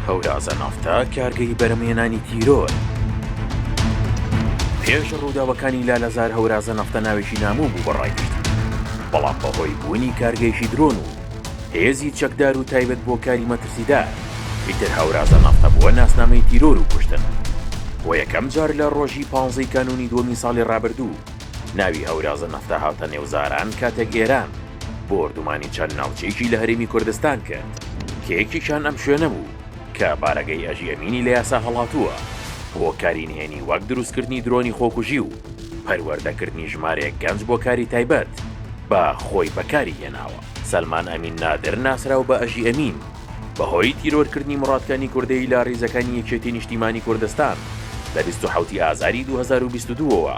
هەورازە نافتا کارگەی بەرهەمهێنانی تیرۆر. پێش ڕووداوەکانی لالەزار هەورازە نافتا ناوێکی ناموو بوو بەڕایگشت، بەڵام بەهۆی بوونی کارگەیشی درۆن و هێزی چەکدار و تایبەت بۆ کاری مەترسیدار، ئیتر هەورازە نافتا بووە ناسنامەی تیرۆر و کوشتن. بۆ یەکەم جار لە ڕۆژی 15 کانونی دووەمی ساڵی ڕابردوو ناوی هەورازە نافتا هاتە نێوزاران کاتێک ئێران بۆ ئۆردومانی چەند ناوچەیەکی لە هەرێمی کوردستان کرد کە یەکیشان ئەم شوێنە بوو کە بارەگەی ئەژی ئەمینی لە یاسا هەڵاتووە بۆ کارینهێنی وەک دروستکردنی درۆنی خۆکوژی و پەروەردەکردنی ژمارەیەک گەنج بۆ کاری تایبەت بە خۆی بەکاری هێناوە. سەلمان ئەمین نادر ناسراو بە ئەژی ئەمین بەهۆی تیرۆرکردنی مڕاتکانی کوردەی لە ڕێزەکانی یەکێتی نیشتیمانی کوردستان لە 27 ئازاری 2022ەوە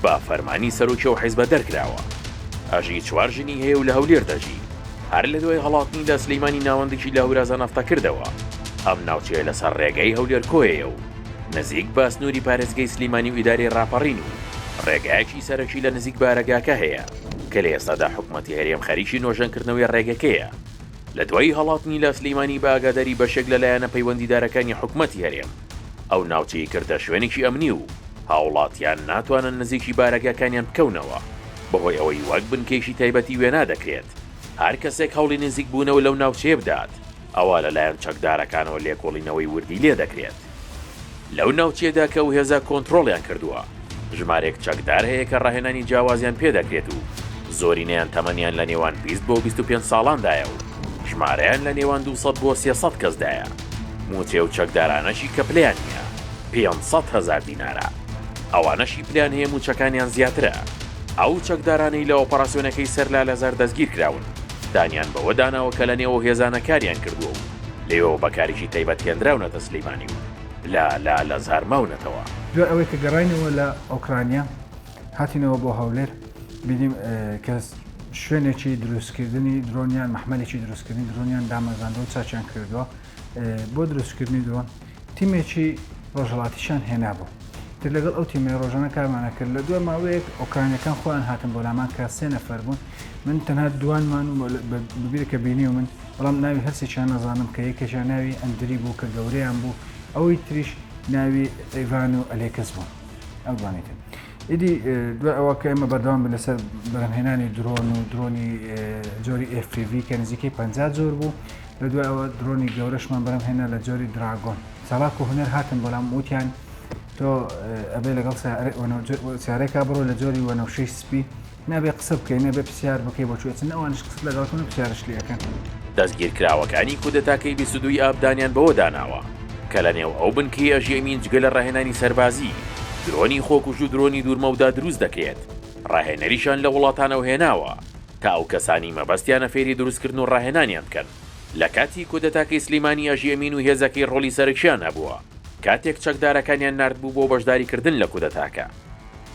بە فەرمانی سەرۆکی و حیزبە دەرکراوە. ئەژی 4 ژنی هەیە و لە هەولێر دەژی، هەر لە دوای هەڵاتنی لە سلەیمانی ناوەندێکی لە هەورازە نافتا کردەوە. ئەم ناوچەیە لەسەر ڕێگەی هەولێر کۆیە و نزیک بە سنووری پارێزگای سلەیمانی و ئیدارەی ڕاپەڕین و ڕێگایەکی سەرەکی لە نزیک بارەگاکە هەیە کە لە ئێستادا حکوومەتی هەرێم خەریکی نۆژەنکردنەوەی ڕێگەکەیە. لە دوای هەڵاتنی لە سلەیمانی بە ئاگاداری بەشێک لەلایەنە پەیوەندیدارەکانی حکوومەتی هەرێم، ئەو ناوچەی کردە شوێنێکی ئەمنی و هاوڵاتیان ناتوانن نزیکی بارەگاکانیان بکەونەوە بەهۆی ئەوەی وەک بنکەیشی تایبەتی وێنا دەکرێت. هەر کەسێک هەوڵی نزیک بوونەوە لەو ناوچەیە بدات ئەوە لەلایەن چەکدارەکانەوە لێکۆڵینەوەی وردی لێ دەکرێت. لەو ناوچەیەدا کە و هێزە کۆنتڕۆڵیان کردووە، ژمارێک چەکدار هەیە کە ڕاهێنانی جیاوازیان پێدەکرێت و زۆرینەیان تەمەنیان لە نێوان 20 بۆ 25 ساڵاندایە و ژمارەیان لە نێوان 200 بۆ 300 کەسدایە. موچێ و چەکدارانەشی کە پلیان نییە 500,000 دینارە، ئەوانەشی پلیان هەیە موچەکانیان زیاترە. ئەو چەکدارانەی لە ئۆپەراسیۆنەکەی سەر لالەزار دەستگیر کراون دانیان بەوە داناوە کە لە نێوە هێزانە کاریان کردووە و لێەوە بەکاریشی تایبەت هێنراونەتە سلەیمانی و لە لالەزار ماونەتەوە. دوای ئەوەی کە گەڕاینەوە لە ئۆکرانیا هاتینەوە بۆ هەولێر، بینیم کە شوێنێکی دروستکردنی درۆنیان مەحمەلێکی دروستکردنی درۆنیان دامەزاندەوە و چاچیان کردووە بۆ دروستکردنی درۆن. تیمێکی ڕۆژهەڵاتیشان هێنابوو. تر لەگەڵ ئەو تیمە ڕۆژانە کارمانە کرد. لە دوای ماوەیەک ئۆکرانیەکان خۆیان هاتن بۆ لامان کە 3 نەفەر بوون. من تەنها دوانمان و ببیرە کە بینی و من بەڵام ناوی هەرسێکیان نەزانم کە یەکێکیان ناوی ئەندری بوو کە گەورەیان بوو، ئەوەی تریش ناوی ئەیڤان و ئەلێکس بوون. ئەو دوانێتن ئیدی دوای ئەوە کە ئێمە بەردەوام لەسەر بەرهەمهێنانی درۆن و درۆنی جۆری FPV کە نزیکەی 50 جۆر بوو. لە دوای ئەوە درۆنی گەورەشمان بەرهەمهێنا لە جۆری دراگۆن. چالاک و هونەر هاتن بەڵام وتیان تۆ ئەبێ لەگەڵ سیارێکا بڕۆ لە جۆری وەنەوشەی سپی، نابێ قسە بکەین، نابێ پرسیار بکەی بۆ چێتن، ئەوانش قسە لەگەڵکن و پرسیارش لێەکەن. دەستگیرکراوەکانی کودەتاکەی 22 ئابدانیان بەوە داناوە کە لە نێو ئەو بنکەی ئەژی ئەمین جگە لە ڕاهێنانی سەربازی درۆنی خۆکوژ و درۆنی دوورمەودا دروست دەکرێت. ڕاهێنەریشان لە وڵاتانەوە هێناوە تا ئەو کەسانی مەبەستیانە فێری دروستکردن و ڕاهێنانیان بکەن. لە کاتی کودەتاکەی سلەیمانی ئەژی ئەمین و هێزەکەی ڕۆڵی سەرکشیان هەبووە کاتێک چەکدارەکانیان ناردبوو بۆ بەشداریکردن لە کودەتاکە.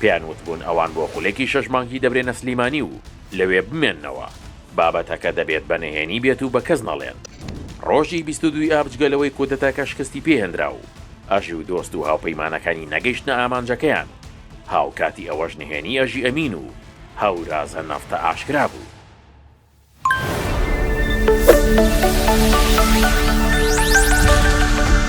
پێیان وتبوون ئەوان بۆ خولێکی 6 مانگی دەبرێنە سلەیمانی و لەوێ بمێننەوە، بابەتەکە دەبێت بەنهێنی بێت و بە کەس نەڵێن. ڕۆژی 22 ئاب جگەلەوەی کودەتاکە شکستی پێهێنرا و ئەژی و دۆست و هاوپەیمانەکانی نەگەیشتنە ئامانجەکەیان. هاوکاتی ئەوەش نهێنی ئەژی ئەمین و هەورازە نافتا ئاشکرا بوو.